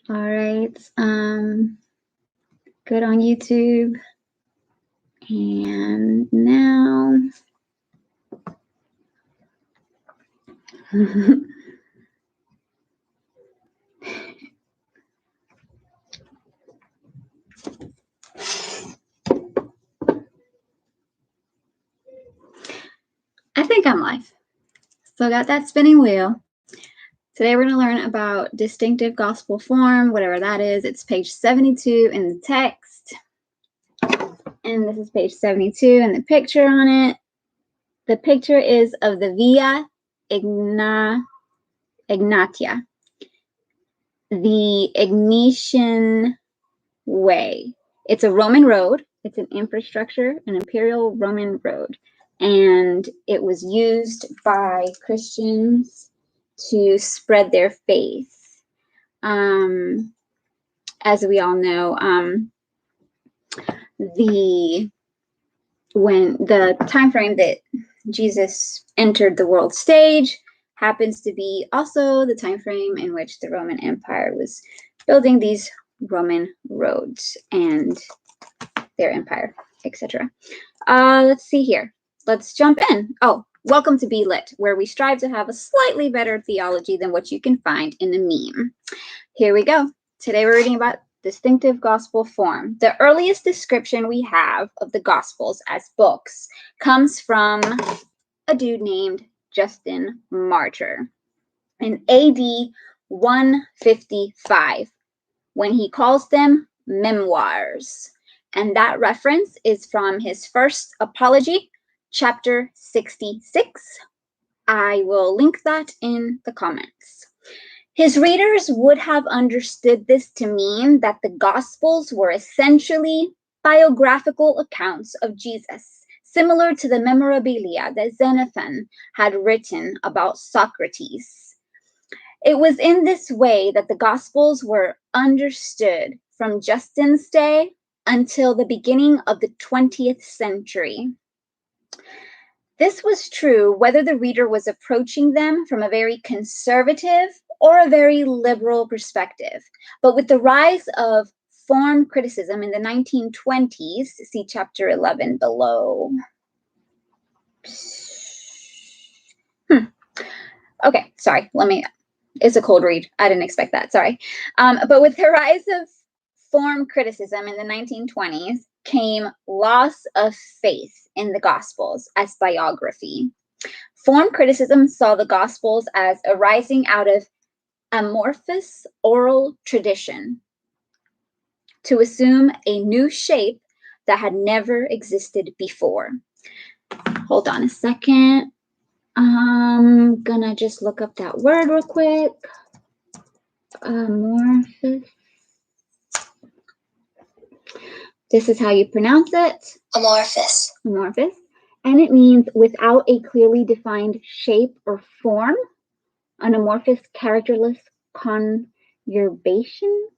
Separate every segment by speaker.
Speaker 1: All right. Good on YouTube. And now. I think I'm live. Still got that spinning wheel. Today we're going to learn about distinctive gospel form, whatever that is. It's page 72 in the text. And this is page 72 and the picture on it. The picture is of the Via Egnatia, the Egnatian Way. It's a Roman road. It's an infrastructure, an imperial Roman road. And it was used by Christians to spread their faith. As we all know, when the time frame that Jesus entered the world stage happens to be also the time frame in which the Roman Empire was building these Roman roads and their empire, etc. Let's see here. Let's jump in. Oh, welcome to Be Lit, where we strive to have a slightly better theology than what you can find in a meme. Here we go. Today we're reading about distinctive gospel form. The earliest description we have of the Gospels as books comes from a dude named Justin Martyr in AD 155 when he calls them memoirs. And that reference is from his first apology, chapter 66. I will link that in the comments. His readers would have understood this to mean that the Gospels were essentially biographical accounts of Jesus, similar to the memorabilia that Xenophon had written about Socrates. It was in this way that the Gospels were understood from Justin's day until the beginning of the 20th century. This was true whether the reader was approaching them from a very conservative or a very liberal perspective. But with the rise of form criticism in the 1920s, see chapter 11 below. Okay, sorry, it's a cold read. I didn't expect that, sorry. But with the rise of form criticism in the 1920s came loss of faith in the Gospels as biography. Form criticism saw the Gospels as arising out of amorphous oral tradition to assume a new shape that had never existed before. Hold on a second. I'm gonna just look up that word real quick. Amorphous. This is how you pronounce it. Amorphous. Amorphous. And it means without a clearly defined shape or form, an amorphous, characterless conurbation,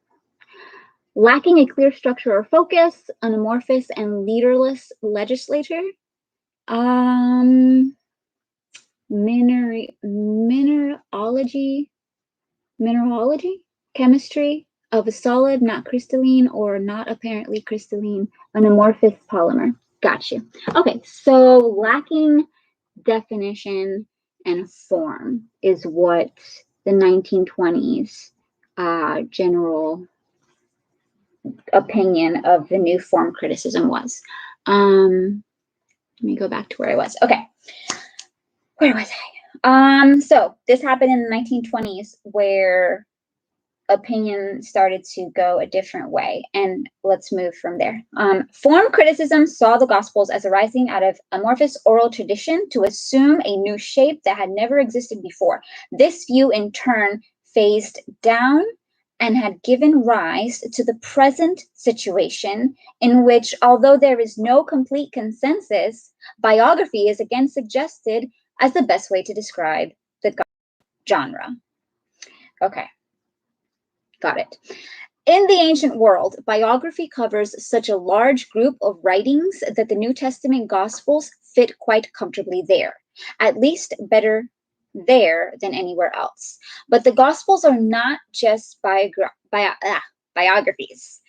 Speaker 1: lacking a clear structure or focus, an amorphous and leaderless legislature, mineralogy, chemistry of a solid, not crystalline, or not apparently crystalline, an amorphous polymer. Got you. Okay, so lacking definition and form is what the 1920s general opinion of the new form criticism was. Let me go back to where I was. Okay, where was I? So this happened in the 1920s where opinion started to go a different way, and let's move from there. Form criticism saw the Gospels as arising out of amorphous oral tradition to assume a new shape that had never existed before. This view in turn phased down and had given rise to the present situation in which, although there is no complete consensus, biography is again suggested as the best way to describe the genre. Okay. Got it. In the ancient world, biography covers such a large group of writings that the New Testament Gospels fit quite comfortably there, at least better there than anywhere else. But the Gospels are not just biographies.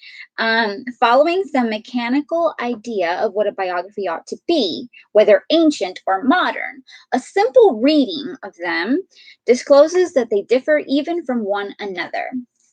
Speaker 1: Following some mechanical idea of what a biography ought to be, whether ancient or modern, a simple reading of them discloses that they differ even from one another.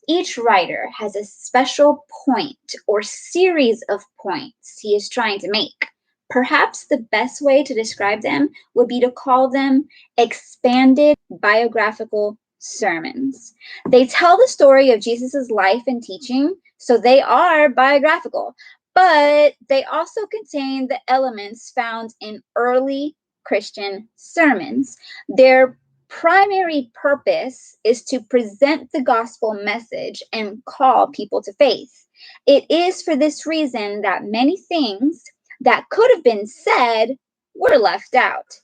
Speaker 1: Each writer has a special point or series of points he is trying to make. Perhaps the best way to describe them would be to call them expanded biographical sermons. They tell the story of Jesus' life and teaching, so they are biographical, but they also contain the elements found in early Christian sermons. Their primary purpose is to present the gospel message and call people to faith. It is for this reason that many things that could have been said were left out.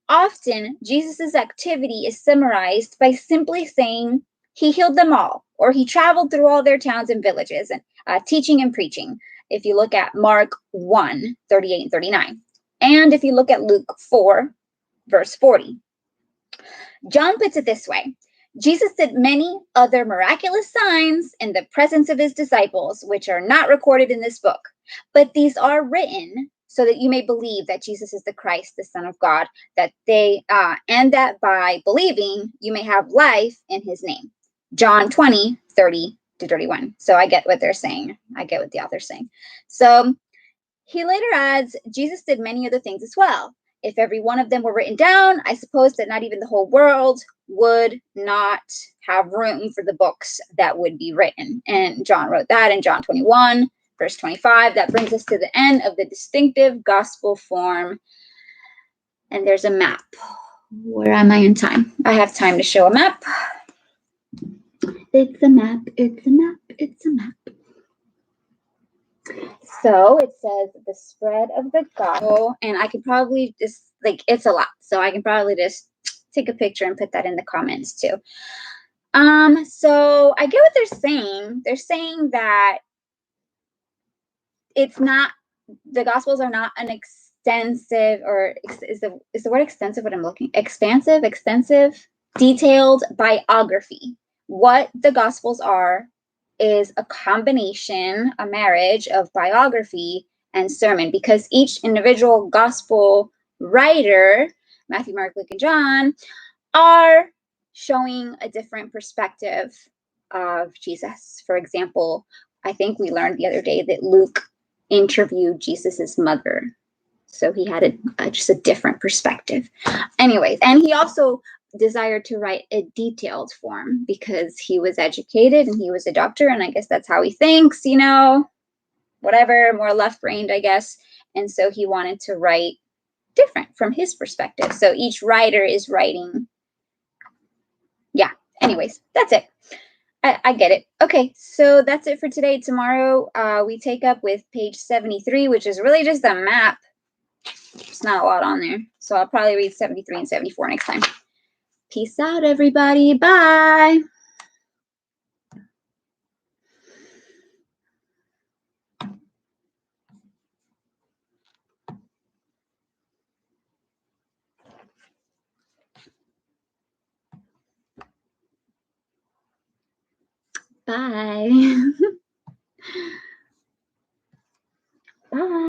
Speaker 1: Often, Jesus' activity is summarized by simply saying he healed them all, or he traveled through all their towns and villages, and teaching and preaching. If you look at Mark 1, 38 and 39. And if you look at Luke 4, verse 40. John puts it this way: Jesus did many other miraculous signs in the presence of his disciples, which are not recorded in this book, but these are written so that you may believe that Jesus is the Christ, the Son of God, and that by believing you may have life in his name. John 20, 30 to 31. So I get what they're saying. I get what the author's saying. So he later adds, Jesus did many other things as well. If every one of them were written down, I suppose that not even the whole world would not have room for the books that would be written. And John wrote that in John 21, verse 25. That brings us to the end of the distinctive gospel form. And there's a map. Where am I in time? I have time to show a map. It's a map, it's a map, it's a map. So it says the spread of the gospel, and I could probably just, it's a lot. So I can probably just take a picture and put that in the comments too. So I get what they're saying. They're saying that it's not, the Gospels are not an extensive, or is the word extensive what I'm looking? Expansive, detailed biography. What the Gospels are is a combination, a marriage of biography and sermon, because each individual gospel writer, Matthew, Mark, Luke, and John, are showing a different perspective of Jesus. For example, I think we learned the other day that Luke interviewed Jesus's mother. So he had just a different perspective. Anyways, and he also desired to write a detailed form because he was educated and he was a doctor, and I guess that's how he thinks, whatever, more left-brained, I guess. And so he wanted to write different from his perspective. So each writer is writing. Yeah, anyways, that's it. I get it. Okay, so that's it for today. Tomorrow we take up with page 73, which is really just a map. There's not a lot on there. So I'll probably read 73 and 74 next time. Peace out, everybody. Bye. Bye.